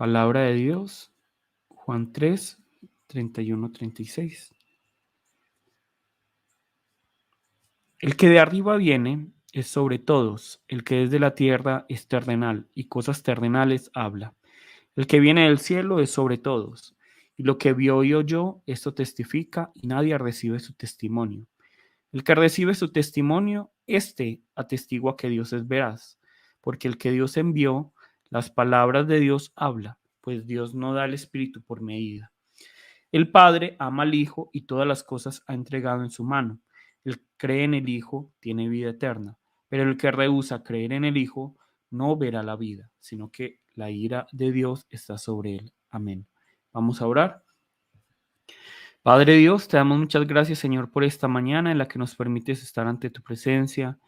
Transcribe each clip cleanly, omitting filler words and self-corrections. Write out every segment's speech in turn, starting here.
Palabra de Dios, Juan 3, 31, 36. El que de arriba viene es sobre todos, el que es de la tierra es terrenal, y cosas terrenales habla. El que viene del cielo es sobre todos, y lo que vio y oyó, esto testifica, y nadie recibe su testimonio. El que recibe su testimonio, éste atestigua que Dios es veraz, porque el que Dios envió, las palabras de Dios habla, pues Dios no da el Espíritu por medida. El Padre ama al Hijo y todas las cosas ha entregado en su mano. El que cree en el Hijo tiene vida eterna, pero el que rehúsa creer en el Hijo no verá la vida, sino que la ira de Dios está sobre él. Amén. Vamos a orar. Padre Dios, te damos muchas gracias, Señor, por esta mañana en la que nos permites estar ante tu presencia,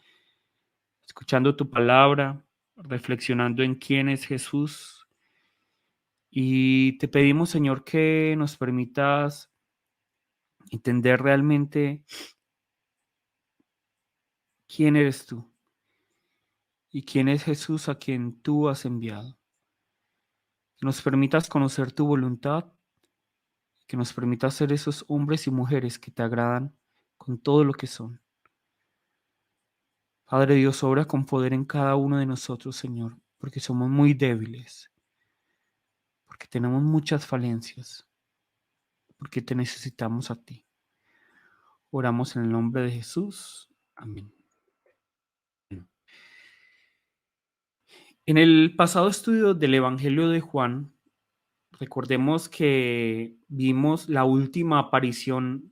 escuchando tu palabra, reflexionando en quién es Jesús. Y te pedimos, Señor, que nos permitas entender realmente quién eres tú y quién es Jesús a quien tú has enviado. Que nos permitas conocer tu voluntad, que nos permitas ser esos hombres y mujeres que te agradan con todo lo que son. Padre Dios, obra con poder en cada uno de nosotros, Señor, porque somos muy débiles, porque tenemos muchas falencias, porque te necesitamos a ti. Oramos en el nombre de Jesús. Amén. En el pasado estudio del Evangelio de Juan, recordemos que vimos la última aparición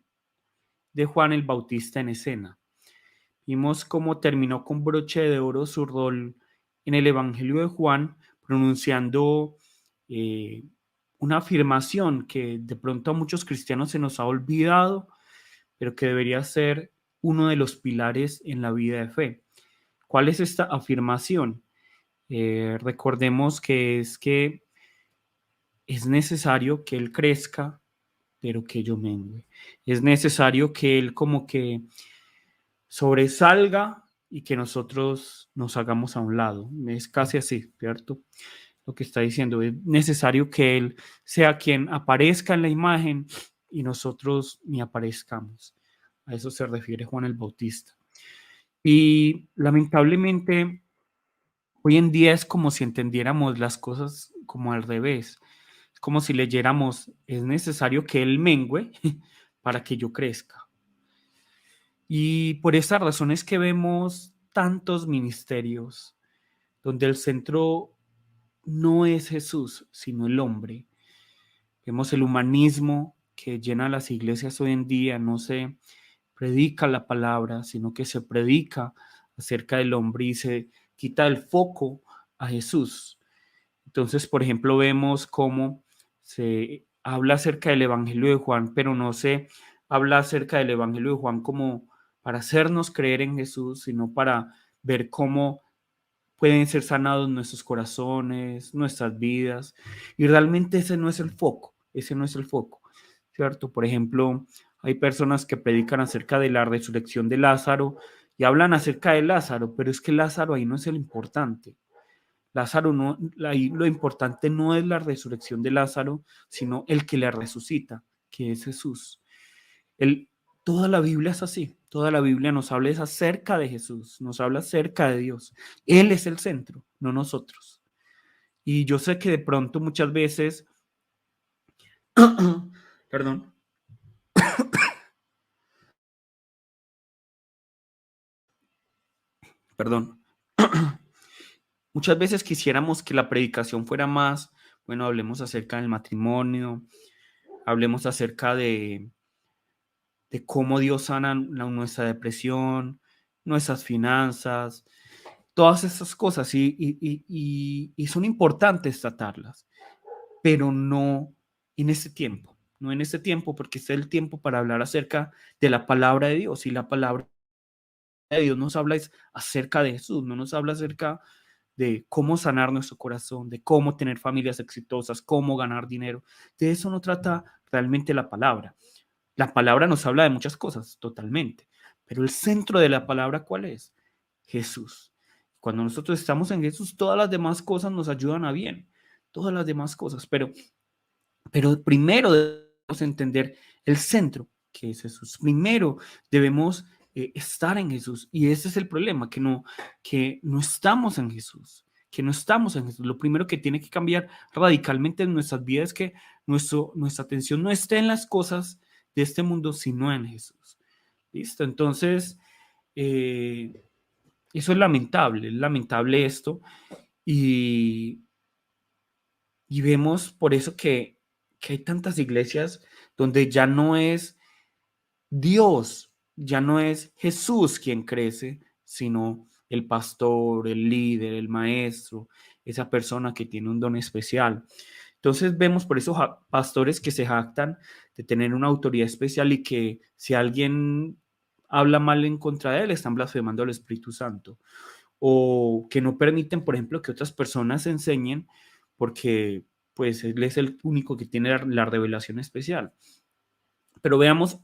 de Juan el Bautista en escena. Vimos cómo terminó con broche de oro su rol en el Evangelio de Juan, pronunciando eh, una afirmación que de pronto a muchos cristianos se nos ha olvidado, pero que debería ser uno de los pilares en la vida de fe. ¿Cuál es esta afirmación? Recordemos que es necesario que Él crezca, pero que yo mengue. Es necesario que Él como que sobresalga y que nosotros nos hagamos a un lado. Es casi así, ¿cierto? Lo que está diciendo. Es necesario que Él sea quien aparezca en la imagen y nosotros ni aparezcamos. A eso se refiere Juan el Bautista. Y lamentablemente, hoy en día es como si entendiéramos las cosas como al revés. Es como si leyéramos, es necesario que Él mengüe para que yo crezca. Y por esa razón es que vemos tantos ministerios donde el centro no es Jesús, sino el hombre. Vemos el humanismo que llena las iglesias hoy en día, no se predica la palabra, sino que se predica acerca del hombre y se quita el foco a Jesús. Entonces, por ejemplo, vemos cómo se habla acerca del Evangelio de Juan, pero no se habla acerca del Evangelio de Juan como para hacernos creer en Jesús, sino para ver cómo pueden ser sanados nuestros corazones, nuestras vidas. Y realmente ese no es el foco, ese no es el foco, ¿cierto? Por ejemplo, hay personas que predican acerca de la resurrección de Lázaro y hablan acerca de Lázaro, pero es que Lázaro ahí no es el importante. Lázaro no, ahí lo importante no es la resurrección de Lázaro, sino el que le resucita, que es Jesús. El, toda la Biblia es así, toda la Biblia nos habla es acerca de Jesús, nos habla acerca de Dios. Él es el centro, no nosotros. Y yo sé que de pronto muchas veces, perdón, perdón, muchas veces quisiéramos que la predicación fuera más, bueno, hablemos acerca del matrimonio, hablemos acerca de cómo Dios sana nuestra depresión, nuestras finanzas, todas esas cosas y son importantes tratarlas, pero no en este tiempo, no en este tiempo porque este es el tiempo para hablar acerca de la palabra de Dios y la palabra de Dios nos habla acerca de Jesús, no nos habla acerca de cómo sanar nuestro corazón, de cómo tener familias exitosas, cómo ganar dinero. De eso no trata realmente la palabra. La palabra nos habla de muchas cosas, totalmente, pero el centro de la palabra, ¿cuál es? Jesús. Cuando nosotros estamos en Jesús, todas las demás cosas nos ayudan a bien. todas las demás cosas, pero primero debemos entender el centro, que es Jesús. Primero debemos estar en Jesús. Y ese es el problema, que no estamos en Jesús. Que no estamos en Jesús. Lo primero que tiene que cambiar radicalmente en nuestras vidas es que nuestra atención no esté en las cosas de este mundo, sino en Jesús. ¿Listo? Entonces, eso es lamentable esto. Y, y vemos por eso que hay tantas iglesias donde ya no es Dios, ya no es Jesús quien crece, sino el pastor, el líder, el maestro, esa persona que tiene un don especial. Entonces vemos por eso pastores que se jactan de tener una autoridad especial y que si alguien habla mal en contra de él, están blasfemando al Espíritu Santo. O que no permiten, por ejemplo, que otras personas enseñen porque pues él es el único que tiene la revelación especial. Pero veamos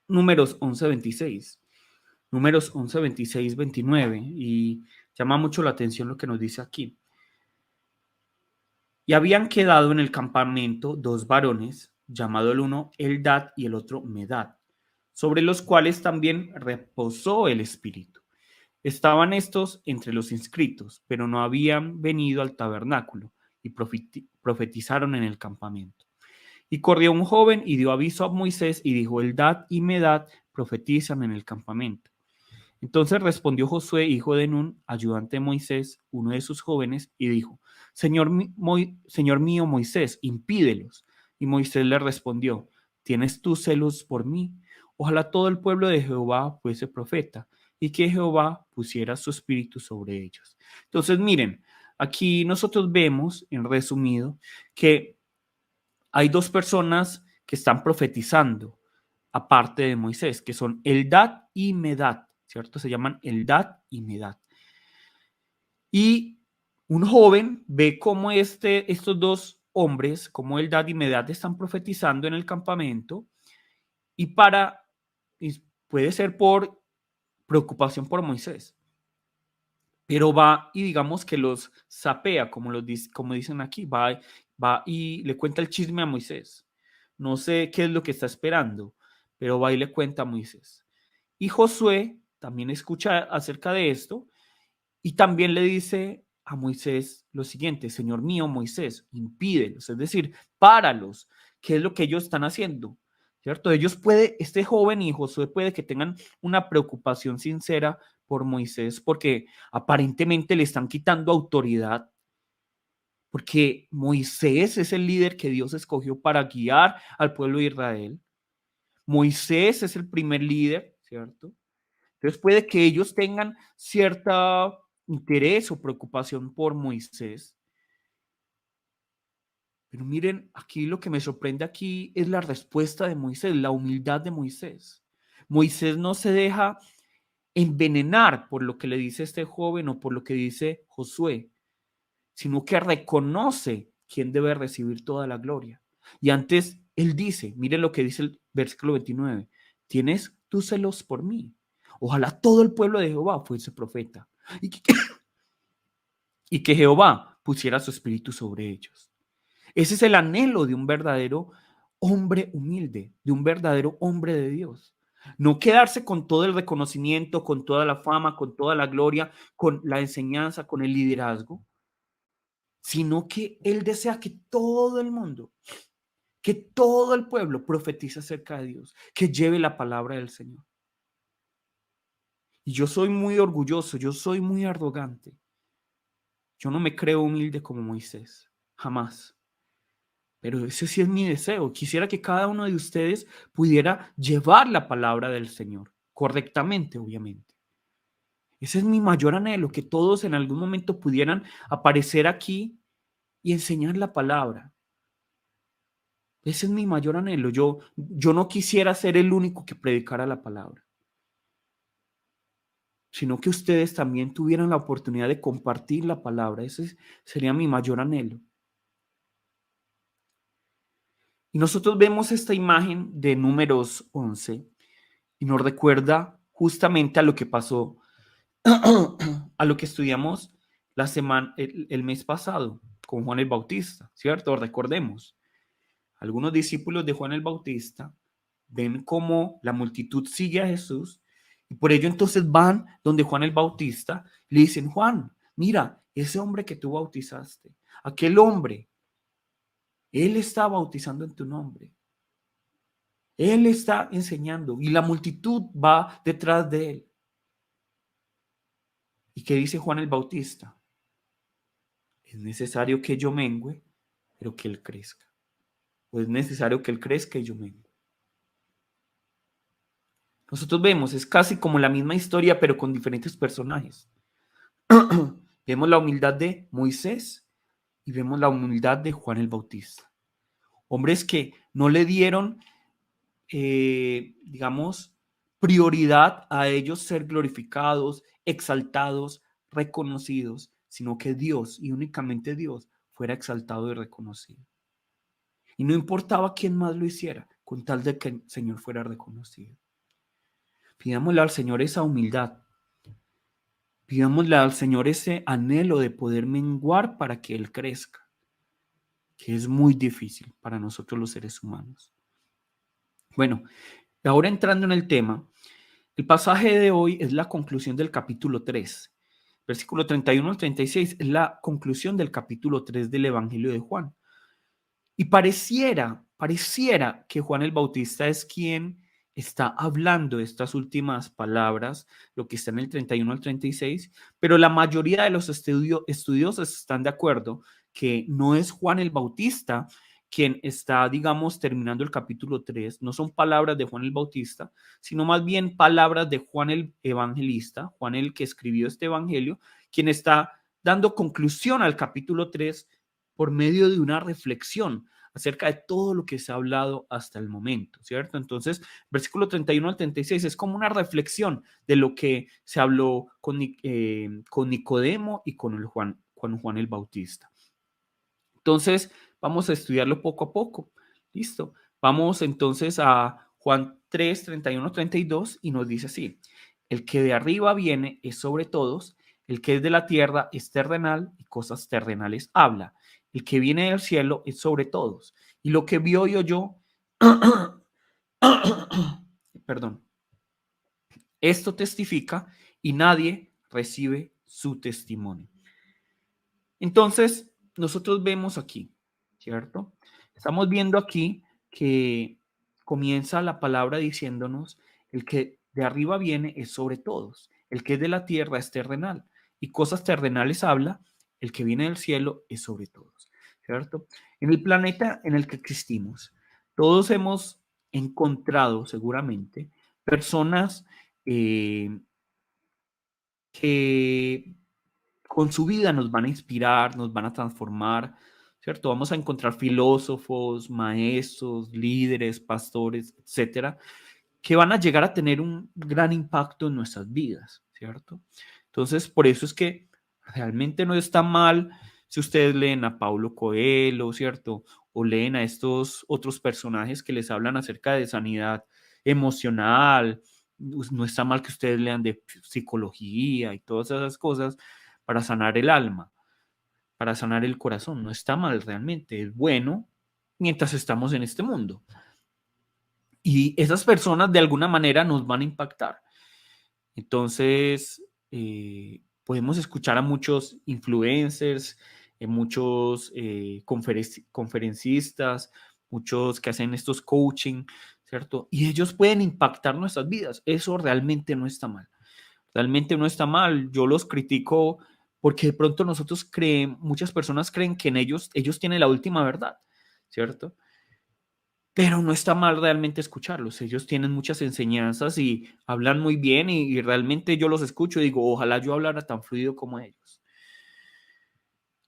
números 11:26. Números 11, 26, 29. Y llama mucho la atención lo que nos dice aquí. Y habían quedado en el campamento dos varones, llamado el uno Eldad y el otro Medad, sobre los cuales también reposó el Espíritu. Estaban estos entre los inscritos, pero no habían venido al tabernáculo y profetizaron en el campamento. Y corrió un joven y dio aviso a Moisés y dijo, Eldad y Medad profetizan en el campamento. Entonces respondió Josué, hijo de Nun, ayudante de Moisés, uno de sus jóvenes, y dijo, Señor mío Moisés, impídelos. Y Moisés le respondió, ¿tienes tú celos por mí? Ojalá todo el pueblo de Jehová fuese profeta, y que Jehová pusiera su espíritu sobre ellos. Entonces, miren, aquí nosotros vemos, en resumido, que hay dos personas que están profetizando, aparte de Moisés, que son Eldad y Medad, ¿cierto? Se llaman Eldad y Medad. Y un joven ve cómo estos dos hombres, como Eldad y Medad, están profetizando en el campamento y puede ser por preocupación por Moisés, pero va y digamos que los sapea, como dicen aquí, va y le cuenta el chisme a Moisés. No sé qué es lo que está esperando, pero va y le cuenta a Moisés. Y Josué también escucha acerca de esto y también le dice a Moisés lo siguiente, Señor mío, Moisés, impídelos, es decir, páralos. ¿Qué es lo que ellos están haciendo? ¿Cierto? Este joven y Josué puede que tengan una preocupación sincera por Moisés porque aparentemente le están quitando autoridad, porque Moisés es el líder que Dios escogió para guiar al pueblo de Israel. Moisés es el primer líder, ¿cierto? Entonces puede que ellos tengan cierta interés o preocupación por Moisés. Pero miren, aquí lo que me sorprende aquí es la respuesta de Moisés, la humildad de Moisés. Moisés no se deja envenenar por lo que le dice este joven o por lo que dice Josué, sino que reconoce quién debe recibir toda la gloria. Y antes él dice, miren lo que dice el versículo 29, ¿tienes tus celos por mí? Ojalá todo el pueblo de Jehová fuese profeta y que, y que Jehová pusiera su espíritu sobre ellos. Ese es el anhelo de un verdadero hombre humilde, de un verdadero hombre de Dios. No quedarse con todo el reconocimiento, con toda la fama, con toda la gloria, con la enseñanza, con el liderazgo, sino que él desea que todo el mundo, que todo el pueblo profetice acerca de Dios, que lleve la palabra del Señor. Y yo soy muy orgulloso, yo soy muy arrogante. Yo no me creo humilde como Moisés, jamás. Pero ese sí es mi deseo. Quisiera que cada uno de ustedes pudiera llevar la palabra del Señor correctamente, obviamente. Ese es mi mayor anhelo, que todos en algún momento pudieran aparecer aquí y enseñar la palabra. Ese es mi mayor anhelo. Yo no quisiera ser el único que predicara la palabra, sino que ustedes también tuvieran la oportunidad de compartir la palabra. Ese sería mi mayor anhelo. Y nosotros vemos esta imagen de Números 11 y nos recuerda justamente a lo que pasó, a lo que estudiamos el mes pasado. con Juan el Bautista, ¿cierto? Recordemos, algunos discípulos de Juan el Bautista ven cómo la multitud sigue a Jesús y por ello entonces van donde Juan el Bautista y le dicen, Juan, mira, ese hombre que tú bautizaste, aquel hombre, él está bautizando en tu nombre. Él está enseñando y la multitud va detrás de él. ¿Y qué dice Juan el Bautista? Es necesario que yo mengüe, pero que él crezca. O es necesario que él crezca y yo mengüe. Nosotros vemos, es casi como la misma historia, pero con diferentes personajes. Vemos la humildad de Moisés y vemos la humildad de Juan el Bautista. Hombres que no le dieron, digamos, prioridad a ellos ser glorificados, exaltados, reconocidos, sino que Dios y únicamente Dios fuera exaltado y reconocido. Y no importaba quién más lo hiciera, con tal de que el Señor fuera reconocido. Pidámosle al Señor esa humildad. Pidámosle al Señor ese anhelo de poder menguar para que Él crezca, que es muy difícil para nosotros los seres humanos. Bueno, ahora entrando en el tema, el pasaje de hoy es la conclusión del capítulo 3. Versículo 31 al 36 es la conclusión del capítulo 3 del Evangelio de Juan. Y pareciera que Juan el Bautista es quien está hablando estas últimas palabras, lo que está en el 31 al 36, pero la mayoría de los estudiosos están de acuerdo que no es Juan el Bautista quien está, digamos, terminando el capítulo 3, no son palabras de Juan el Bautista, sino más bien palabras de Juan el Evangelista, Juan el que escribió este evangelio, quien está dando conclusión al capítulo 3 por medio de una reflexión acerca de todo lo que se ha hablado hasta el momento, ¿cierto? Entonces, versículo 31 al 36 es como una reflexión de lo que se habló con Nicodemo y con Juan el Bautista. Entonces, vamos a estudiarlo poco a poco. ¿Listo? Vamos entonces a Juan 3, 31, 32 y nos dice así: el que de arriba viene es sobre todos, el que es de la tierra es terrenal y cosas terrenales habla. El que viene del cielo es sobre todos. Y lo que vio y oyó, perdón, esto testifica y nadie recibe su testimonio. Entonces, nosotros vemos aquí, ¿cierto? Estamos viendo aquí que comienza la palabra diciéndonos, el que de arriba viene es sobre todos, el que es de la tierra es terrenal, y cosas terrenales habla, el que viene del cielo es sobre todos, ¿cierto? En el planeta en el que existimos, todos hemos encontrado seguramente personas que con su vida nos van a inspirar, nos van a transformar, ¿cierto? Vamos a encontrar filósofos, maestros, líderes, pastores, etcétera, que van a llegar a tener un gran impacto en nuestras vidas, ¿cierto? Entonces, por eso es que realmente no está mal si ustedes leen a Paulo Coelho, ¿cierto? O leen a estos otros personajes que les hablan acerca de sanidad emocional. No está mal que ustedes lean de psicología y todas esas cosas para sanar el alma, para sanar el corazón. No está mal realmente, es bueno mientras estamos en este mundo. Y esas personas de alguna manera nos van a impactar. Entonces, podemos escuchar a muchos influencers, muchos conferencistas, muchos que hacen estos coaching, ¿cierto? Y ellos pueden impactar nuestras vidas. Eso realmente no está mal. Realmente no está mal. Yo los critico porque de pronto nosotros muchas personas creen que en ellos tienen la última verdad, ¿cierto? Pero no está mal realmente escucharlos. Ellos tienen muchas enseñanzas y hablan muy bien y realmente yo los escucho y digo, ojalá yo hablara tan fluido como ellos.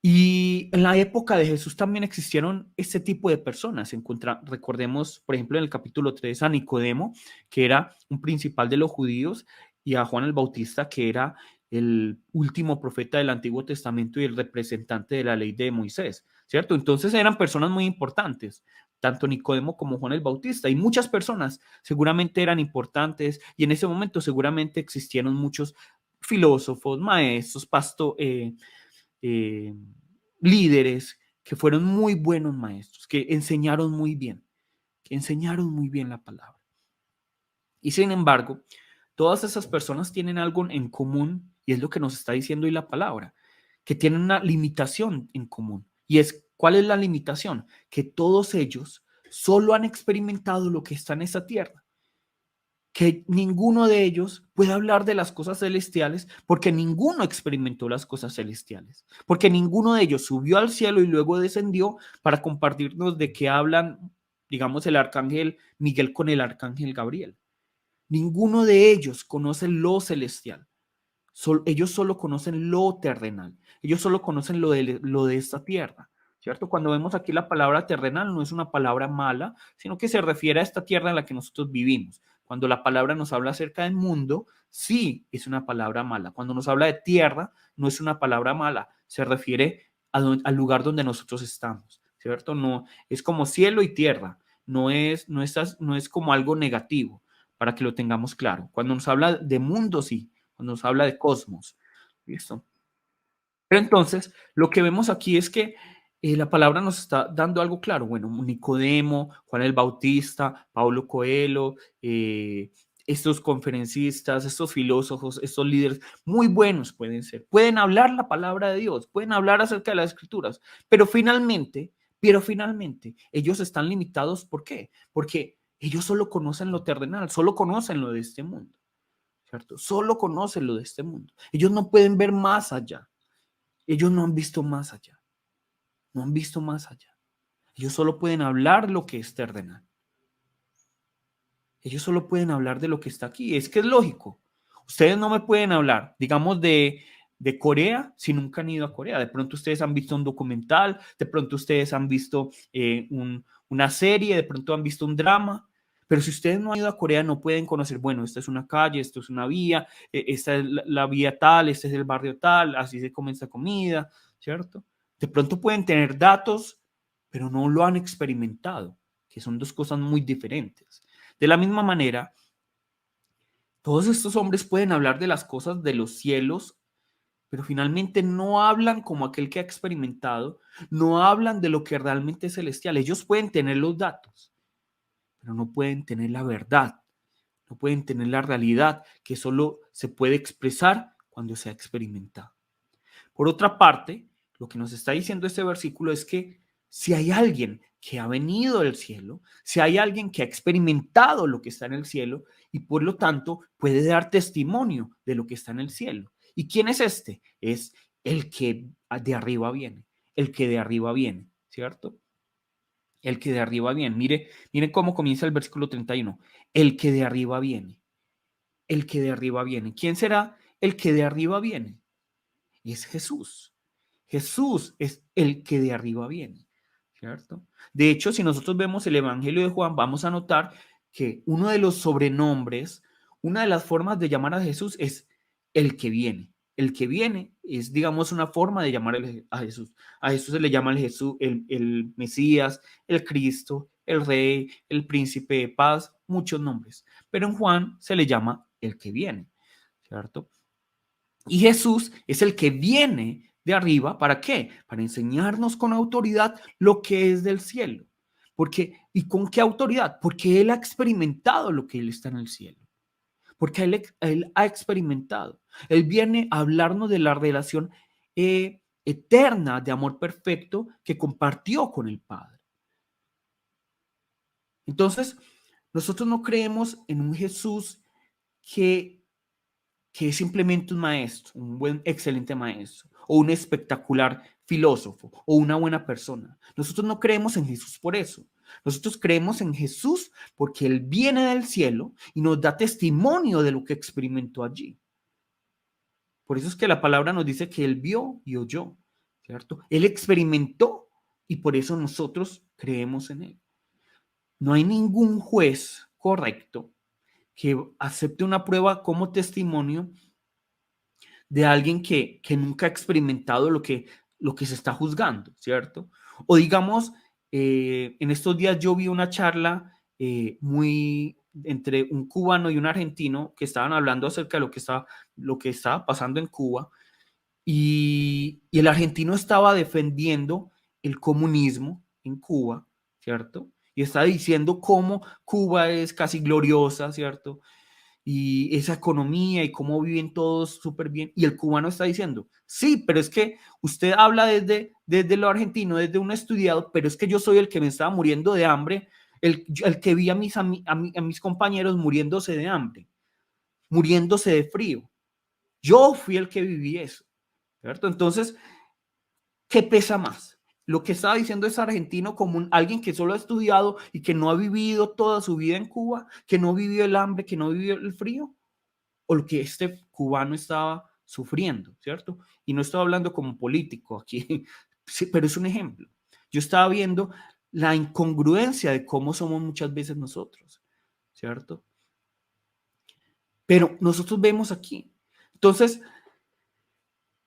Y en la época de Jesús también existieron este tipo de personas. Recordemos, por ejemplo, en el capítulo 3 a Nicodemo, que era un principal de los judíos, y a Juan el Bautista, que era el último profeta del Antiguo Testamento y el representante de la ley de Moisés, ¿cierto? Entonces eran personas muy importantes, tanto Nicodemo como Juan el Bautista, y muchas personas seguramente eran importantes, y en ese momento seguramente existieron muchos filósofos, maestros, pastores, líderes que fueron muy buenos maestros, que enseñaron muy bien la palabra. Y sin embargo, todas esas personas tienen algo en común y es lo que nos está diciendo hoy la palabra, que tienen una limitación en común. Y es, ¿cuál es la limitación? Que todos ellos solo han experimentado lo que está en esta tierra, que ninguno de ellos puede hablar de las cosas celestiales porque ninguno experimentó las cosas celestiales, porque ninguno de ellos subió al cielo y luego descendió para compartirnos de qué hablan, digamos, el arcángel Miguel con el arcángel Gabriel. Ninguno de ellos conoce lo celestial. Ellos solo conocen lo terrenal. Ellos solo conocen lo de esta tierra, ¿cierto? Cuando vemos aquí la palabra terrenal, no es una palabra mala, sino que se refiere a esta tierra en la que nosotros vivimos. Cuando la palabra nos habla acerca del mundo, sí es una palabra mala. Cuando nos habla de tierra, no es una palabra mala. Se refiere al lugar donde nosotros estamos, ¿cierto? No es como cielo y tierra. No es como algo negativo, para que lo tengamos claro. Cuando nos habla de mundo, sí. Cuando nos habla de cosmos. ¿Listo? Pero entonces, lo que vemos aquí es que la palabra nos está dando algo claro. Bueno, Nicodemo, Juan el Bautista, Paulo Coelho, estos conferencistas, estos filósofos, estos líderes, muy buenos pueden ser. Pueden hablar la palabra de Dios, pueden hablar acerca de las escrituras, pero finalmente, ellos están limitados. ¿Por qué? Porque ellos solo conocen lo terrenal, solo conocen lo de este mundo. ¿Cierto? Solo conocen lo de este mundo. Ellos no pueden ver más allá. Ellos no han visto más allá. No han visto más allá. Ellos solo pueden hablar lo que es terrenal. Ellos solo pueden hablar de lo que está aquí. Es que es lógico. Ustedes no me pueden hablar, digamos, de Corea si nunca han ido a Corea. De pronto ustedes han visto un documental, de pronto ustedes han visto una serie, de pronto han visto un drama. Pero si ustedes no han ido a Corea, no pueden conocer, bueno, esta es una calle, esto es una vía, esta es la vía tal, este es el barrio tal, así se come esta comida, ¿cierto? De pronto pueden tener datos, pero no lo han experimentado, que son dos cosas muy diferentes. De la misma manera, todos estos hombres pueden hablar de las cosas de los cielos, pero finalmente no hablan como aquel que ha experimentado, no hablan de lo que realmente es celestial. Ellos pueden tener los datos, pero no pueden tener la verdad, no pueden tener la realidad que solo se puede expresar cuando se ha experimentado. Por otra parte, lo que nos está diciendo este versículo es que si hay alguien que ha venido del cielo, si hay alguien que ha experimentado lo que está en el cielo y por lo tanto puede dar testimonio de lo que está en el cielo. ¿Y quién es este? Es el que de arriba viene, el que de arriba viene, ¿cierto? El que de arriba viene. Mire cómo comienza el versículo 31. El que de arriba viene, el que de arriba viene. ¿Quién será el que de arriba viene? Es Jesús. Jesús es el que de arriba viene, ¿cierto? De hecho, si nosotros vemos el Evangelio de Juan, vamos a notar que uno de los sobrenombres, una de las formas de llamar a Jesús es el que viene. El que viene es, digamos, una forma de llamar a Jesús. A Jesús se le llama el Mesías, el Cristo, el Rey, el Príncipe de Paz, muchos nombres. Pero en Juan se le llama el que viene, ¿cierto? Y Jesús es el que viene de arriba, ¿para qué? Para enseñarnos con autoridad lo que es del cielo. Porque, ¿y con qué autoridad? Porque Él ha experimentado lo que Él está en el cielo. Porque él ha experimentado. Él viene a hablarnos de la relación eterna de amor perfecto que compartió con el Padre. Entonces, nosotros no creemos en un Jesús que es simplemente un maestro, un buen, excelente maestro, o un espectacular filósofo, o una buena persona. Nosotros no creemos en Jesús por eso. Nosotros creemos en Jesús porque Él viene del cielo y nos da testimonio de lo que experimentó allí. Por eso es que la palabra nos dice que Él vio y oyó, ¿cierto? Él experimentó y por eso nosotros creemos en Él. No hay ningún juez correcto que acepte una prueba como testimonio de alguien que nunca ha experimentado lo que se está juzgando, ¿cierto? O digamos, en estos días yo vi una charla muy entre un cubano y un argentino que estaban hablando acerca de lo que estaba pasando en Cuba y el argentino estaba defendiendo el comunismo en Cuba, ¿cierto? Y está diciendo cómo Cuba es casi gloriosa, ¿cierto? Y esa economía y cómo viven todos súper bien. Y el cubano está diciendo, sí, pero es que usted habla desde lo argentino, desde un estudiado, pero es que yo soy el que me estaba muriendo de hambre, el que vi a mis compañeros muriéndose de hambre, muriéndose de frío. Yo fui el que viví eso, ¿cierto? Entonces, ¿qué pesa más? Lo que estaba diciendo ese argentino como alguien que solo ha estudiado y que no ha vivido toda su vida en Cuba, que no vivió el hambre, que no vivió el frío, o lo que este cubano estaba sufriendo, ¿cierto? Y no estoy hablando como político aquí, sí, pero es un ejemplo. Yo estaba viendo la incongruencia de cómo somos muchas veces nosotros, ¿cierto? Pero nosotros vemos aquí. Entonces,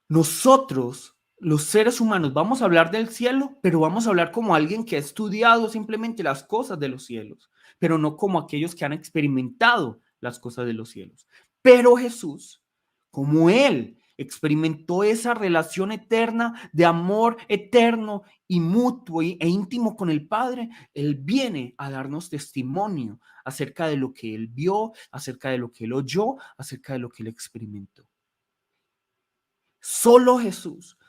nosotros, los seres humanos, vamos a hablar del cielo, pero vamos a hablar como alguien que ha estudiado simplemente las cosas de los cielos, pero no como aquellos que han experimentado las cosas de los cielos. Pero Jesús, como Él experimentó esa relación eterna de amor eterno y mutuo e íntimo con el Padre, Él viene a darnos testimonio acerca de lo que Él vio, acerca de lo que Él oyó, acerca de lo que Él experimentó. Solo Jesús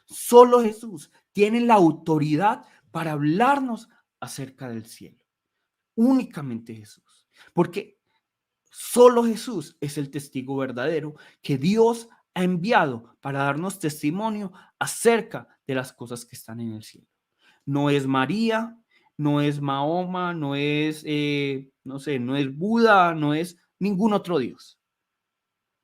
tiene la autoridad para hablarnos acerca del cielo. Únicamente Jesús. Porque solo Jesús es el testigo verdadero que Dios ha enviado para darnos testimonio acerca de las cosas que están en el cielo. No es María, no es Mahoma, no es, no sé, no es Buda, no es ningún otro Dios.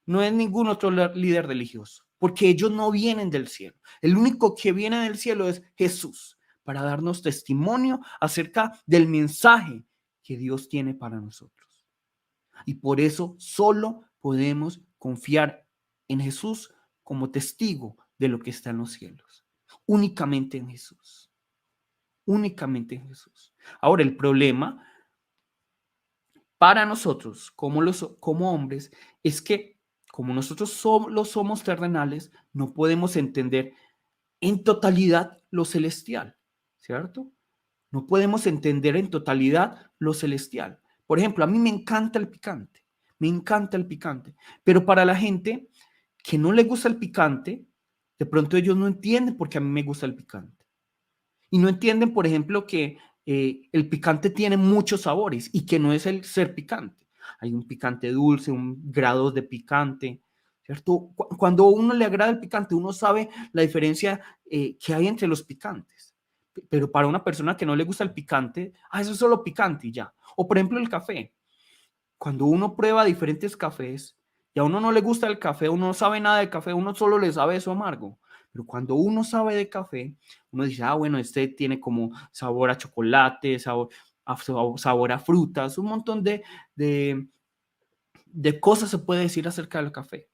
No es ningún otro líder religioso, porque ellos no vienen del cielo. El único que viene del cielo es Jesús, para darnos testimonio acerca del mensaje que Dios tiene para nosotros. Y por eso solo podemos confiar en Jesús como testigo de lo que está en los cielos. Únicamente en Jesús. Únicamente en Jesús. Ahora, el problema para nosotros, como hombres, es que como nosotros somos terrenales, no podemos entender en totalidad lo celestial, ¿cierto? No podemos entender en totalidad lo celestial. Por ejemplo, a mí me encanta el picante, pero para la gente que no le gusta el picante, de pronto ellos no entienden por qué a mí me gusta el picante. Y no entienden, por ejemplo, que el picante tiene muchos sabores y que no es el ser picante. Hay un picante dulce, un grado de picante, ¿cierto? Cuando a uno le agrada el picante, uno sabe la diferencia que hay entre los picantes. Pero para una persona que no le gusta el picante, eso es solo picante y ya. O por ejemplo el café. Cuando uno prueba diferentes cafés y a uno no le gusta el café, uno no sabe nada de café, uno solo le sabe eso amargo. Pero cuando uno sabe de café, uno dice, bueno, este tiene como sabor a chocolate, sabor a frutas, un montón de, de cosas se puede decir acerca del café.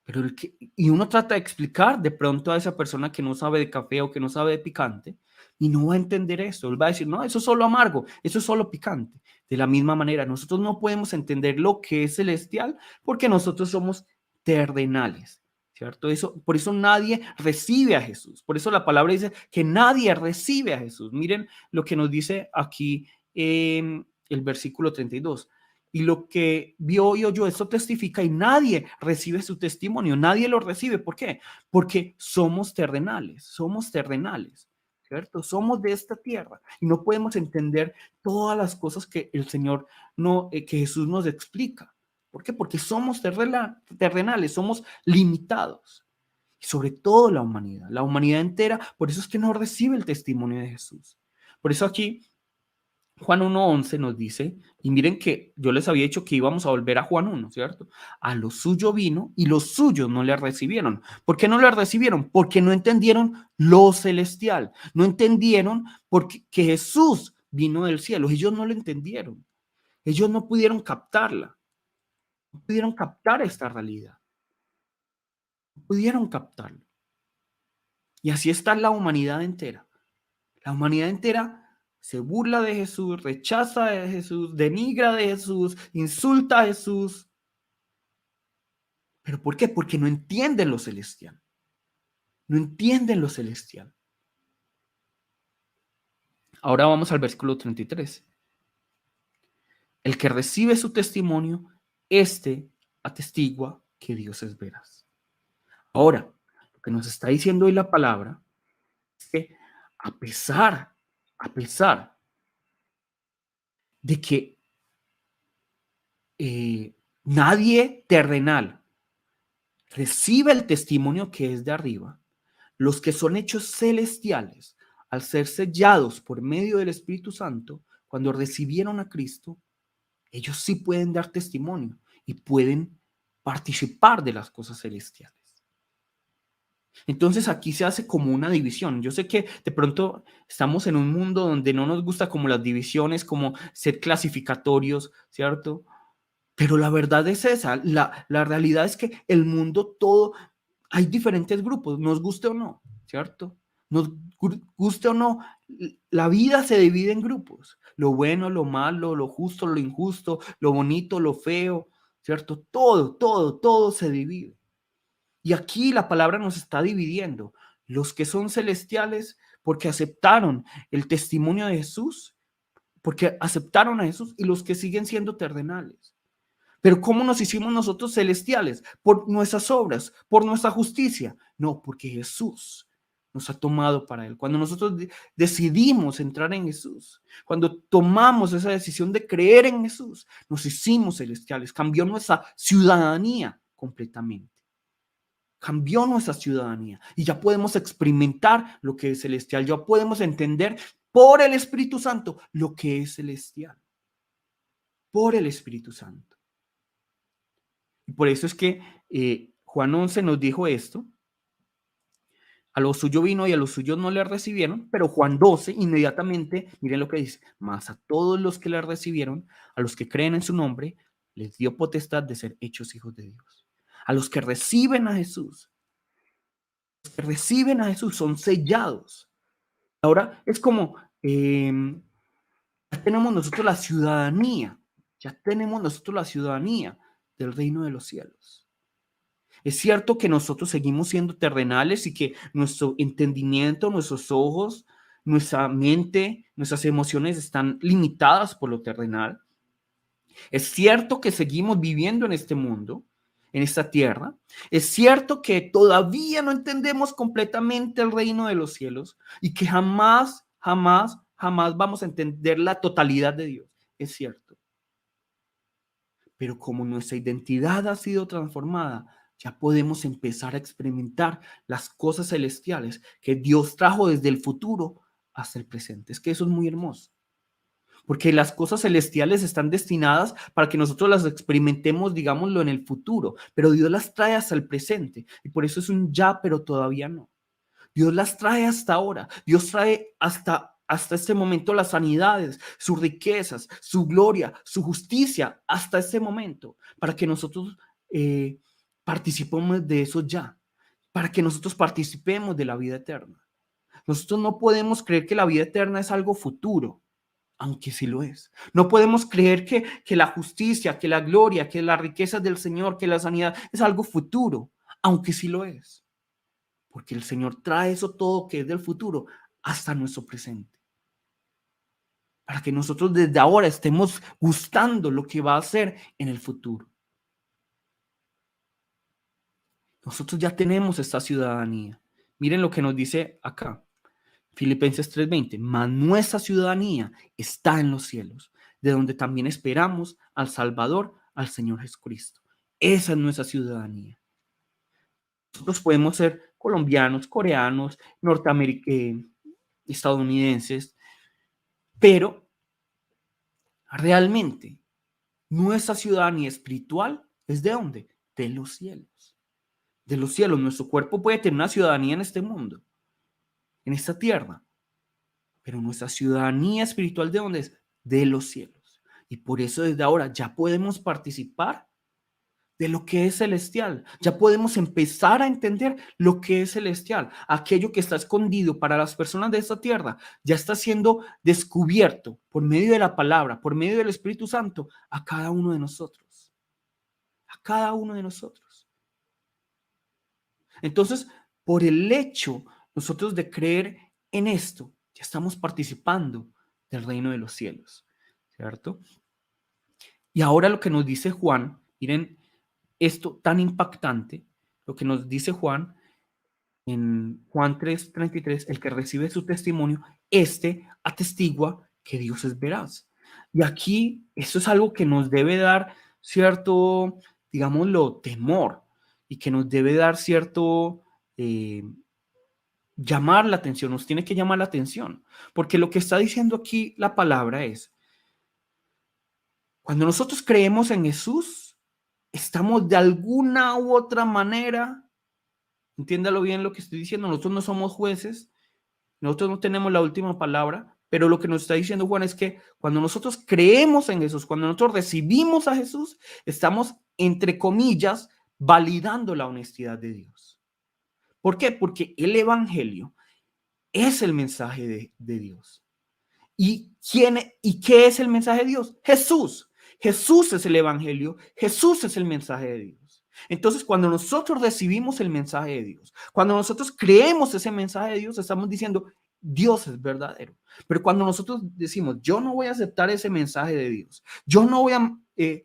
Pero y uno trata de explicar de pronto a esa persona que no sabe de café o que no sabe de picante y no va a entender eso. Él va a decir, no, eso es solo amargo, eso es solo picante. De la misma manera, nosotros no podemos entender lo que es celestial porque nosotros somos terrenales, ¿cierto? Por eso nadie recibe a Jesús. Por eso la palabra dice que nadie recibe a Jesús. Miren lo que nos dice aquí en el versículo 32. Y lo que vio y oyó, eso testifica y nadie recibe su testimonio, nadie lo recibe. ¿Por qué? Porque somos terrenales, ¿cierto? Somos de esta tierra y no podemos entender todas las cosas que el Señor, que Jesús nos explica. ¿Por qué? Porque somos terrenales, somos limitados. Y sobre todo la humanidad entera, por eso es que no recibe el testimonio de Jesús. Por eso aquí Juan 1:11 nos dice, y miren que yo les había dicho que íbamos a volver a Juan 1, ¿cierto? A lo suyo vino y los suyos no le recibieron. ¿Por qué no le recibieron? Porque no entendieron lo celestial, no entendieron que Jesús vino del cielo, ellos no lo entendieron, ellos no pudieron captarla, no pudieron captar esta realidad, no pudieron captarlo. Y así está la humanidad entera. La humanidad entera se burla de Jesús, rechaza de Jesús, denigra de Jesús, insulta a Jesús. ¿Pero por qué? Porque no entienden lo celestial. no entienden lo celestial. Ahora vamos al versículo 33. El que recibe su testimonio, éste atestigua que Dios es veraz. Ahora, lo que nos está diciendo hoy la palabra es que a pesar de que nadie terrenal recibe el testimonio que es de arriba, los que son hechos celestiales, al ser sellados por medio del Espíritu Santo, cuando recibieron a Cristo, ellos sí pueden dar testimonio y pueden participar de las cosas celestiales. Entonces aquí se hace como una división. Yo sé que de pronto estamos en un mundo donde no nos gusta como las divisiones, como ser clasificatorios, ¿cierto? Pero la verdad es esa, la realidad es que el mundo todo, hay diferentes grupos, nos guste o no, ¿cierto? Nos guste o no, la vida se divide en grupos, lo bueno, lo malo, lo justo, lo injusto, lo bonito, lo feo, ¿cierto? Todo se divide. Y aquí la palabra nos está dividiendo. Los que son celestiales porque aceptaron el testimonio de Jesús, porque aceptaron a Jesús, y los que siguen siendo terrenales. Pero ¿cómo nos hicimos nosotros celestiales? Por nuestras obras, por nuestra justicia. No, porque Jesús nos ha tomado para Él. Cuando nosotros decidimos entrar en Jesús, cuando tomamos esa decisión de creer en Jesús, nos hicimos celestiales. Cambió nuestra ciudadanía completamente. Cambió nuestra ciudadanía y ya podemos experimentar lo que es celestial. Ya podemos entender por el Espíritu Santo lo que es celestial. Por el Espíritu Santo. Y por eso es que Juan 11 nos dijo esto. A lo suyo vino y a los suyos no le recibieron, pero Juan 12 inmediatamente, miren lo que dice, mas a todos los que le recibieron, a los que creen en su nombre, les dio potestad de ser hechos hijos de Dios. A los que reciben a Jesús, son sellados. Ahora es como, ya tenemos nosotros la ciudadanía, del reino de los cielos. Es cierto que nosotros seguimos siendo terrenales y que nuestro entendimiento, nuestros ojos, nuestra mente, nuestras emociones están limitadas por lo terrenal. Es cierto que seguimos viviendo en este mundo, en esta tierra. Es cierto que todavía no entendemos completamente el reino de los cielos y que jamás vamos a entender la totalidad de Dios. Es cierto. Pero como nuestra identidad ha sido transformada, ya podemos empezar a experimentar las cosas celestiales que Dios trajo desde el futuro hasta el presente. Es que eso es muy hermoso, porque las cosas celestiales están destinadas para que nosotros las experimentemos, digámoslo, en el futuro, pero Dios las trae hasta el presente y por eso es un ya, pero todavía no. Dios las trae hasta ahora. Dios trae hasta este momento las sanidades, sus riquezas, su gloria, su justicia, hasta este momento, para que nosotros participemos de eso ya, para que nosotros participemos de la vida eterna. Nosotros no podemos creer que la vida eterna es algo futuro, aunque sí lo es. No podemos creer que la justicia, que la gloria, que las riquezas del Señor, que la sanidad es algo futuro, aunque sí lo es. Porque el Señor trae eso todo que es del futuro hasta nuestro presente. Para que nosotros desde ahora estemos gustando lo que va a ser en el futuro. Nosotros ya tenemos esta ciudadanía. Miren lo que nos dice acá. Filipenses 3:20. Mas nuestra ciudadanía está en los cielos, de donde también esperamos al Salvador, al Señor Jesucristo. Esa es nuestra ciudadanía. Nosotros podemos ser colombianos, coreanos, norteamericanos, estadounidenses, pero realmente nuestra ciudadanía espiritual es ¿de dónde? De los cielos. De los cielos. Nuestro cuerpo puede tener una ciudadanía en este mundo, en esta tierra, pero nuestra ciudadanía espiritual ¿de dónde es? De los cielos. Y por eso desde ahora ya podemos participar de lo que es celestial. Ya podemos empezar a entender lo que es celestial. Aquello que está escondido para las personas de esta tierra ya está siendo descubierto por medio de la palabra, por medio del Espíritu Santo, a cada uno de nosotros. A cada uno de nosotros. Entonces, por el hecho nosotros de creer en esto, ya estamos participando del reino de los cielos, ¿cierto? Y ahora lo que nos dice Juan, miren esto tan impactante, lo que nos dice Juan en Juan 3:33, el que recibe su testimonio, este atestigua que Dios es veraz. Y aquí eso es algo que nos debe dar cierto, digámoslo, temor y que nos debe dar cierto llamar la atención, nos tiene que llamar la atención, porque lo que está diciendo aquí la palabra es, cuando nosotros creemos en Jesús, estamos de alguna u otra manera, entiéndalo bien lo que estoy diciendo, nosotros no somos jueces, nosotros no tenemos la última palabra, pero lo que nos está diciendo Juan es que cuando nosotros creemos en Jesús, cuando nosotros recibimos a Jesús, estamos, entre comillas, validando la honestidad de Dios. ¿Por qué? Porque el Evangelio es el mensaje de Dios. ¿Y qué es el mensaje de Dios? Jesús. Jesús es el Evangelio. Jesús es el mensaje de Dios. Entonces, cuando nosotros recibimos el mensaje de Dios, cuando nosotros creemos ese mensaje de Dios, estamos diciendo, Dios es verdadero. Pero cuando nosotros decimos, yo no voy a aceptar ese mensaje de Dios, yo no voy a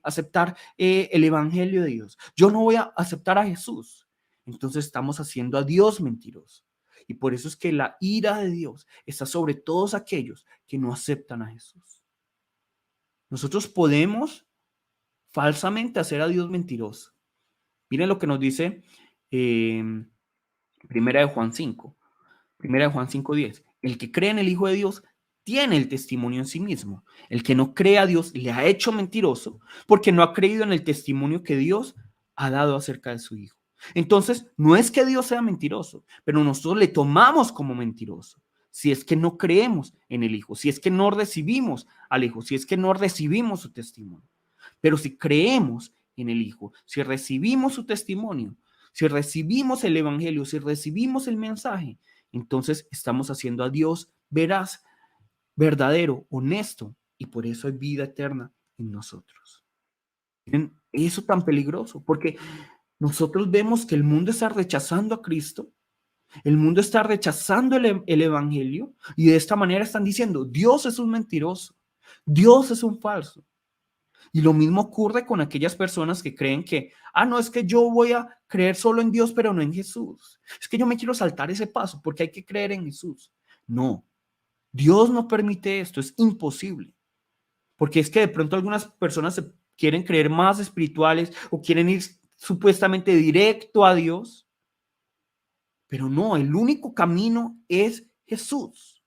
aceptar el Evangelio de Dios, yo no voy a aceptar a Jesús, entonces estamos haciendo a Dios mentiroso. Y por eso es que la ira de Dios está sobre todos aquellos que no aceptan a Jesús. Nosotros podemos falsamente hacer a Dios mentiroso. Miren lo que nos dice Primera de Juan 5. Primera de Juan 5:10. El que cree en el Hijo de Dios tiene el testimonio en sí mismo. El que no cree a Dios le ha hecho mentiroso porque no ha creído en el testimonio que Dios ha dado acerca de su Hijo. Entonces, no es que Dios sea mentiroso, pero nosotros le tomamos como mentiroso. Si es que no creemos en el Hijo, si es que no recibimos al Hijo, si es que no recibimos su testimonio. Pero si creemos en el Hijo, si recibimos su testimonio, si recibimos el Evangelio, si recibimos el mensaje, entonces estamos haciendo a Dios veraz, verdadero, honesto, y por eso hay vida eterna en nosotros. Miren, eso tan peligroso, porque nosotros vemos que el mundo está rechazando a Cristo, el mundo está rechazando el Evangelio, y de esta manera están diciendo, Dios es un mentiroso, Dios es un falso. Y lo mismo ocurre con aquellas personas que creen que, no, es que yo voy a creer solo en Dios, pero no en Jesús. Es que yo me quiero saltar ese paso porque hay que creer en Jesús. No, Dios no permite esto, es imposible. Porque es que de pronto algunas personas se quieren creer más espirituales o quieren ir supuestamente directo a Dios, pero no, el único camino es Jesús.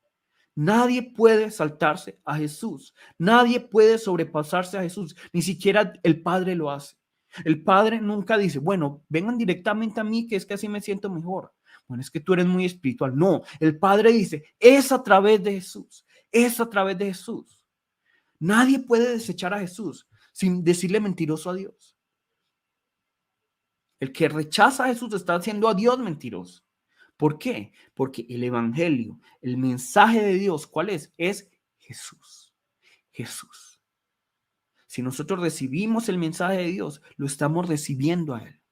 Nadie puede saltarse a Jesús. Nadie puede sobrepasarse a Jesús. Ni siquiera el Padre lo hace. El Padre nunca dice, bueno, vengan directamente a mí, que es que así me siento mejor. Bueno, es que tú eres muy espiritual. No, el Padre dice, es a través de Jesús. Es a través de Jesús. Nadie puede desechar a Jesús sin decirle mentiroso a Dios. El que rechaza a Jesús está haciendo a Dios mentiroso. ¿Por qué? Porque el Evangelio, el mensaje de Dios, ¿cuál es? Es Jesús. Jesús. Si nosotros recibimos el mensaje de Dios, lo estamos recibiendo a Él.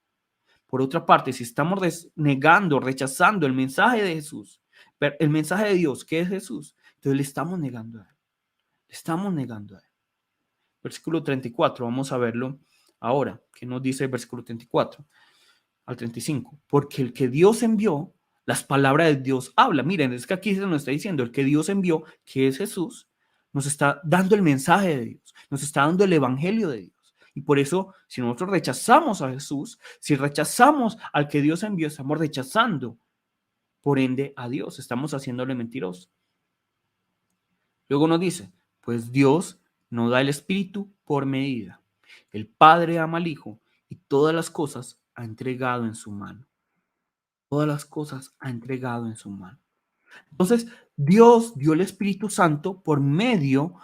Por otra parte, si estamos negando, rechazando el mensaje de Jesús, el mensaje de Dios, que es Jesús, entonces le estamos negando a Él. Le estamos negando a Él. Versículo 34, vamos a verlo ahora. ¿Qué nos dice el versículo 34 al 35? Porque el que Dios envió, las palabras de Dios habla. Miren, es que aquí se nos está diciendo, el que Dios envió, que es Jesús, nos está dando el mensaje de Dios, nos está dando el evangelio de Dios. Y por eso, si nosotros rechazamos a Jesús, si rechazamos al que Dios envió, estamos rechazando, por ende, a Dios, estamos haciéndole mentiroso. Luego nos dice, pues Dios no da el Espíritu por medida. El Padre ama al Hijo y todas las cosas ha entregado en su mano. Todas las cosas ha entregado en su mano. Entonces, Dios dio el Espíritu Santo por medio,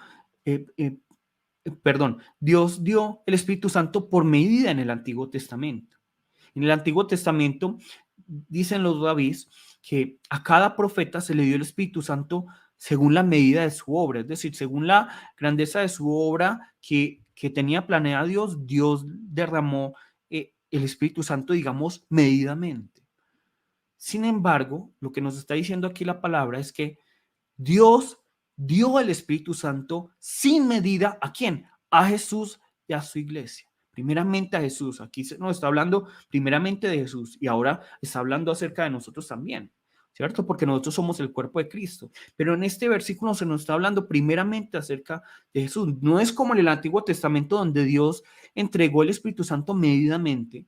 Dios dio el Espíritu Santo por medida en el Antiguo Testamento. En el Antiguo Testamento dicen los rabís que a cada profeta se le dio el Espíritu Santo según la medida de su obra, es decir, según la grandeza de su obra que tenía planeada Dios, Dios derramó el Espíritu Santo, digamos, medidamente. Sin embargo, lo que nos está diciendo aquí la palabra es que Dios dio el Espíritu Santo sin medida. ¿A quién? A Jesús y a su iglesia. Primeramente a Jesús. Aquí nos está hablando primeramente de Jesús y ahora está hablando acerca de nosotros también, ¿cierto? Porque nosotros somos el cuerpo de Cristo. Pero en este versículo se nos está hablando primeramente acerca de Jesús. No es como en el Antiguo Testamento donde Dios entregó el Espíritu Santo medidamente,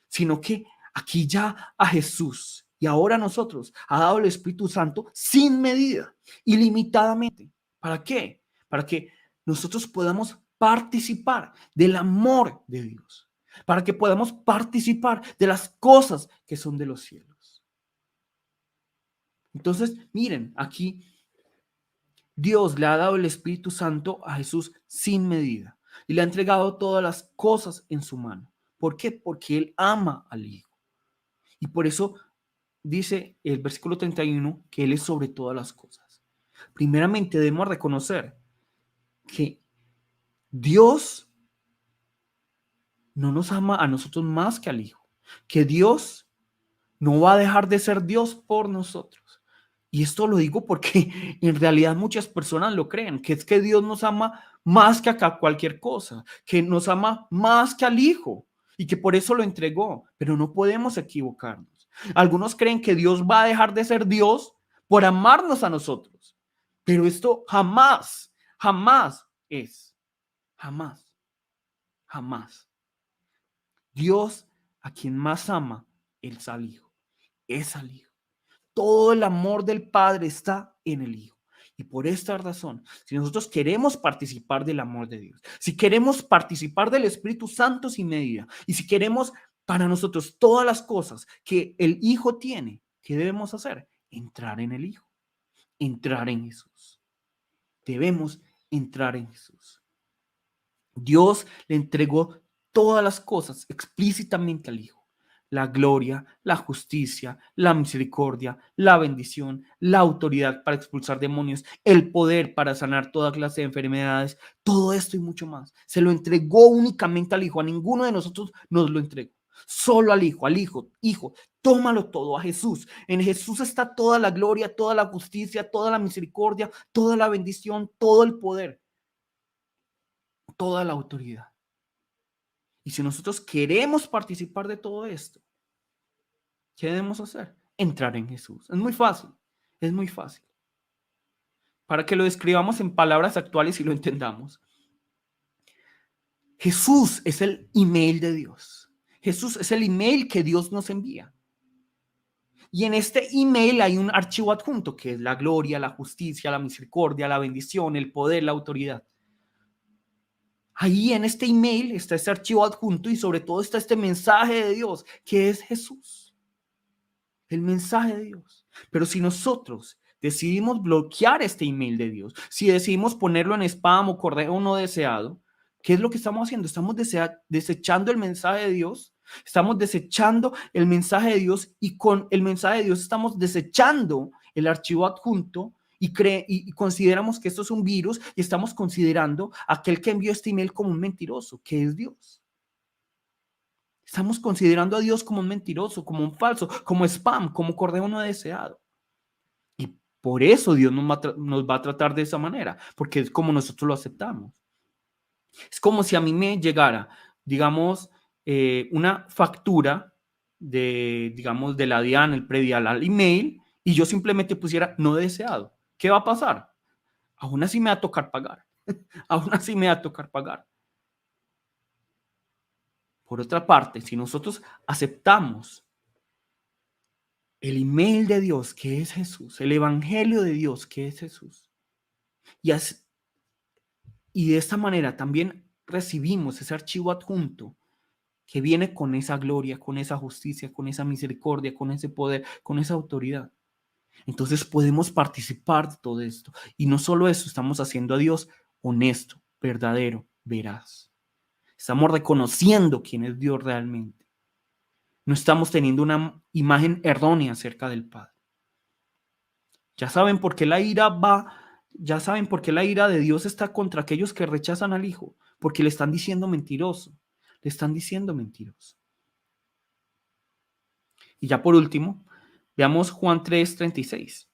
sino que aquí ya a Jesús y ahora a nosotros ha dado el Espíritu Santo sin medida, ilimitadamente. ¿Para qué? Para que nosotros podamos participar del amor de Dios, para que podamos participar de las cosas que son de los cielos. Entonces, miren, aquí Dios le ha dado el Espíritu Santo a Jesús sin medida y le ha entregado todas las cosas en su mano. ¿Por qué? Porque Él ama al Hijo. Y por eso dice el versículo 31 que Él es sobre todas las cosas. Primeramente debemos reconocer que Dios no nos ama a nosotros más que al Hijo, que Dios no va a dejar de ser Dios por nosotros. Y esto lo digo porque en realidad muchas personas lo creen, que es que Dios nos ama más que a cualquier cosa, que nos ama más que al Hijo y que por eso lo entregó, pero no podemos equivocarnos. Algunos creen que Dios va a dejar de ser Dios por amarnos a nosotros, pero esto jamás, jamás es, jamás, jamás. Dios a quien más ama es al Hijo, es al Hijo. Todo el amor del Padre está en el Hijo. Y por esta razón, si nosotros queremos participar del amor de Dios, si queremos participar del Espíritu Santo sin medida, y si queremos para nosotros todas las cosas que el Hijo tiene, ¿qué debemos hacer? Entrar en el Hijo, entrar en Jesús. Debemos entrar en Jesús. Dios le entregó todas las cosas explícitamente al Hijo. La gloria, la justicia, la misericordia, la bendición, la autoridad para expulsar demonios, el poder para sanar toda clase de enfermedades, todo esto y mucho más. Se lo entregó únicamente al Hijo, a ninguno de nosotros nos lo entregó. Solo al Hijo, Hijo, tómalo todo a Jesús. En Jesús está toda la gloria, toda la justicia, toda la misericordia, toda la bendición, todo el poder, toda la autoridad. Y si nosotros queremos participar de todo esto, ¿qué debemos hacer? Entrar en Jesús. Es muy fácil, es muy fácil. Para que lo describamos en palabras actuales y lo entendamos. Jesús es el email de Dios. Jesús es el email que Dios nos envía. Y en este email hay un archivo adjunto que es la gloria, la justicia, la misericordia, la bendición, el poder, la autoridad. Ahí en este email está este archivo adjunto y sobre todo está este mensaje de Dios que es Jesús. El mensaje de Dios. Pero si nosotros decidimos bloquear este email de Dios, si decidimos ponerlo en spam o correo no deseado, ¿qué es lo que estamos haciendo? Estamos desechando el mensaje de Dios, estamos desechando el mensaje de Dios y con el mensaje de Dios estamos desechando el archivo adjunto y consideramos que esto es un virus y estamos considerando a aquel que envió este email como un mentiroso, que es Dios. Estamos considerando a Dios como un mentiroso, como un falso, como spam, como correo no deseado. Y por eso Dios nos va a tratar de esa manera, porque es como nosotros lo aceptamos. Es como si a mí me llegara, digamos, una factura de, digamos, de la DIAN, el predial al email, y yo simplemente pusiera no deseado. ¿Qué va a pasar? Aún así me va a tocar pagar. Aún así me va a tocar pagar. Por otra parte, si nosotros aceptamos el email de Dios, que es Jesús, el evangelio de Dios, que es Jesús, y de esta manera también recibimos ese archivo adjunto que viene con esa gloria, con esa justicia, con esa misericordia, con ese poder, con esa autoridad. Entonces podemos participar de todo esto. Y no solo eso, estamos haciendo a Dios honesto, verdadero, veraz. Estamos reconociendo quién es Dios realmente. No estamos teniendo una imagen errónea acerca del Padre. Ya saben por qué ya saben por qué la ira de Dios está contra aquellos que rechazan al Hijo, porque le están diciendo mentiroso, le están diciendo mentiroso. Y ya por último, Veamos Juan 3:36.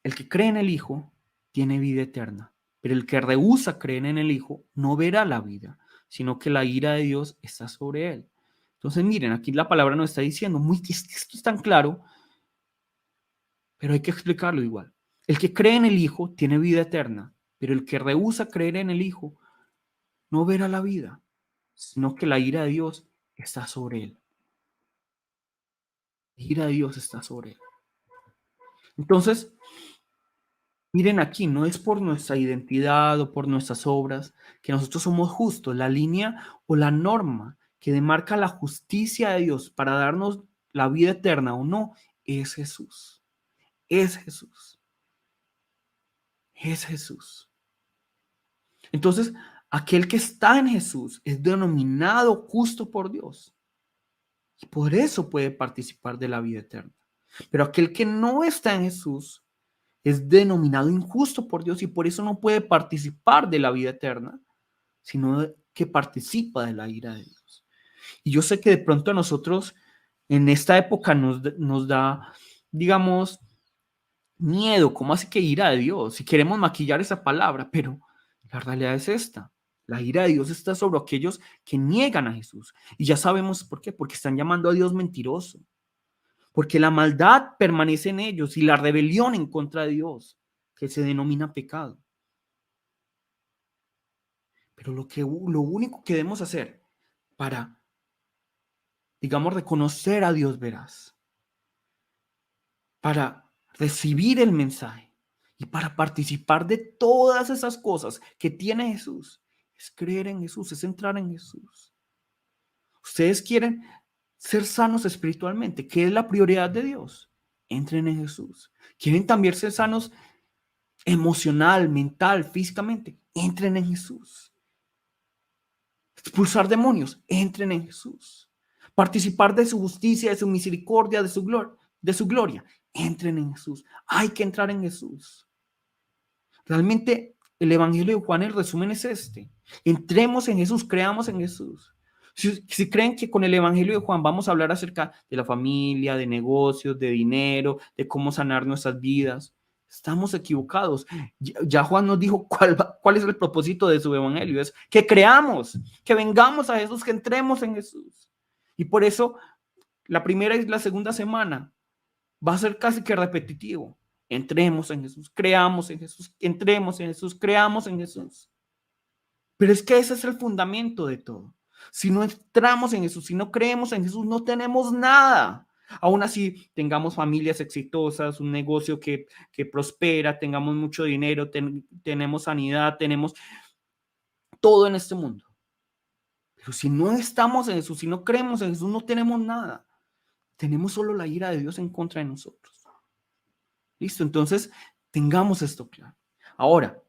El que cree en el Hijo tiene vida eterna, pero el que rehúsa creer en el Hijo no verá la vida, sino que la ira de Dios está sobre él. Entonces, miren, aquí la palabra nos está diciendo, esto es tan claro, pero hay que explicarlo igual. El que cree en el Hijo tiene vida eterna, pero el que rehúsa creer en el Hijo no verá la vida, sino que la ira de Dios está sobre él. La ira de Dios está sobre él. Entonces, miren aquí, no es por nuestra identidad o por nuestras obras que nosotros somos justos. La línea o la norma que demarca la justicia de Dios para darnos la vida eterna o no es Jesús. Es Jesús. Es Jesús. Entonces, aquel que está en Jesús es denominado justo por Dios y por eso puede participar de la vida eterna. Pero aquel que no está en Jesús es denominado injusto por Dios y por eso no puede participar de la vida eterna, sino que participa de la ira de Dios. Y yo sé que de pronto a nosotros en esta época nos da, digamos, miedo, ¿cómo así que ira de Dios? Si queremos maquillar esa palabra, pero la realidad es esta. La ira de Dios está sobre aquellos que niegan a Jesús. Y ya sabemos por qué, porque están llamando a Dios mentiroso. Porque la maldad permanece en ellos y la rebelión en contra de Dios, que se denomina pecado. Pero lo único que debemos hacer para, digamos, reconocer a Dios veraz, para recibir el mensaje y para participar de todas esas cosas que tiene Jesús, es creer en Jesús, es entrar en Jesús. Ustedes quieren ser sanos espiritualmente, ¿qué es la prioridad de Dios? Entren en Jesús. ¿Quieren también ser sanos emocional, mental, físicamente? Entren en Jesús. Expulsar demonios, entren en Jesús. Participar de su justicia, de su misericordia, de su gloria, entren en Jesús. Hay que entrar en Jesús. Realmente el Evangelio de Juan, el resumen es este. Entremos en Jesús, creamos en Jesús. Si creen que con el Evangelio de Juan vamos a hablar acerca de la familia, de negocios, de dinero, de cómo sanar nuestras vidas, estamos equivocados. Ya Juan nos dijo cuál es el propósito de su Evangelio. Es que creamos, que vengamos a Jesús, que entremos en Jesús. Y por eso la primera y la segunda semana va a ser casi que repetitivo. Entremos en Jesús, creamos en Jesús, entremos en Jesús, creamos en Jesús. Pero es que ese es el fundamento de todo. Si no entramos en Jesús, si no creemos en Jesús, no tenemos nada. Aún así, tengamos familias exitosas, un negocio que prospera, tengamos mucho dinero, tenemos sanidad, tenemos todo en este mundo. Pero si no estamos en Jesús, si no creemos en Jesús, no tenemos nada. Tenemos solo la ira de Dios en contra de nosotros. Listo, entonces tengamos esto claro. Ahora,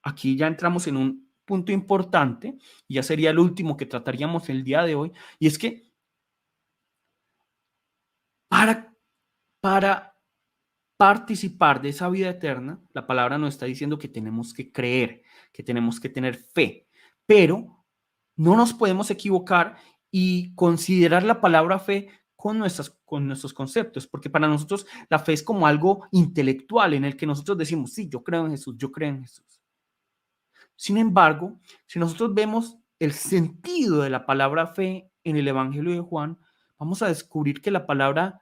aquí ya entramos en un punto importante, y ya sería el último que trataríamos el día de hoy, y es que para participar de esa vida eterna, la palabra nos está diciendo que tenemos que creer, que tenemos que tener fe, pero no nos podemos equivocar y considerar la palabra fe con nuestros conceptos, porque para nosotros la fe es como algo intelectual en el que nosotros decimos, sí, yo creo en Jesús, yo creo en Jesús. Sin embargo, si nosotros vemos el sentido de la palabra fe en el Evangelio de Juan, vamos a descubrir que la palabra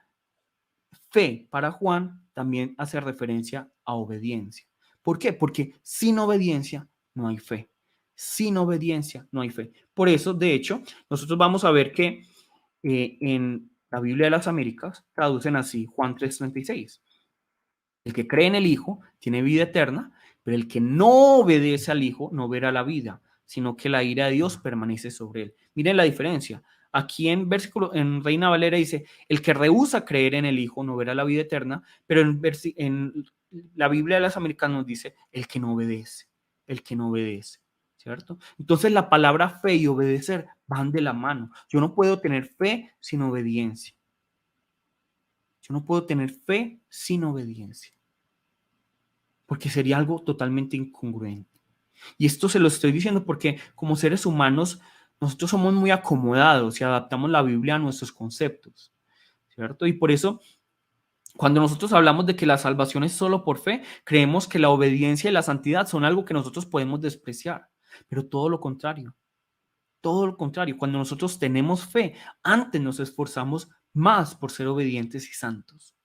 fe para Juan también hace referencia a obediencia. ¿Por qué? Porque sin obediencia no hay fe. Sin obediencia no hay fe. Por eso, de hecho, nosotros vamos a ver que en la Biblia de las Américas traducen así Juan 3:36. El que cree en el Hijo tiene vida eterna, pero el que no obedece al Hijo no verá la vida, sino que la ira de Dios permanece sobre él. Miren la diferencia. Aquí en Reina Valera dice, el que rehúsa creer en el Hijo no verá la vida eterna, pero en la Biblia de las Américas nos dice, el que no obedece, ¿cierto? Entonces la palabra fe y obedecer van de la mano. Yo no puedo tener fe sin obediencia. Yo no puedo tener fe sin obediencia, porque sería algo totalmente incongruente. Y esto se lo estoy diciendo porque como seres humanos, nosotros somos muy acomodados y adaptamos la Biblia a nuestros conceptos, ¿cierto? Y por eso Cuando nosotros hablamos de que la salvación es solo por fe, creemos que la obediencia y la santidad son algo que nosotros podemos despreciar, pero todo lo contrario. Todo lo contrario, cuando nosotros tenemos fe, antes nos esforzamos más por ser obedientes y santos.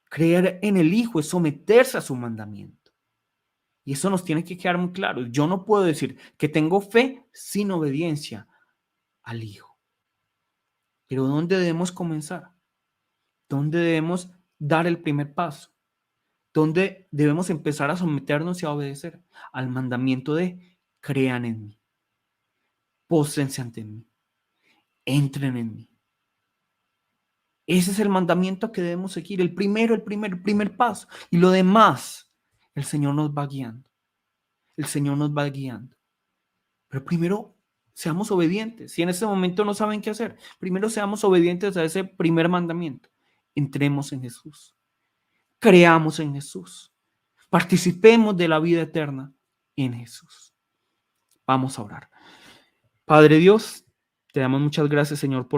Creer en el Hijo es someterse a su mandamiento. Y eso nos tiene que quedar muy claro. Yo no puedo decir que tengo fe sin obediencia al Hijo. Pero ¿dónde debemos comenzar? ¿Dónde debemos dar el primer paso? ¿Dónde debemos empezar a someternos y a obedecer? Al mandamiento de crean en mí, póstrense ante mí, entren en mí. Ese es el mandamiento que debemos seguir, el primer paso. Y lo demás, el Señor nos va guiando. El Señor nos va guiando. Pero primero, seamos obedientes. Si en este momento no saben qué hacer, primero seamos obedientes a ese primer mandamiento. Entremos en Jesús. Creamos en Jesús. Participemos de la vida eterna en Jesús. Vamos a orar. Padre Dios, te damos muchas gracias, Señor, por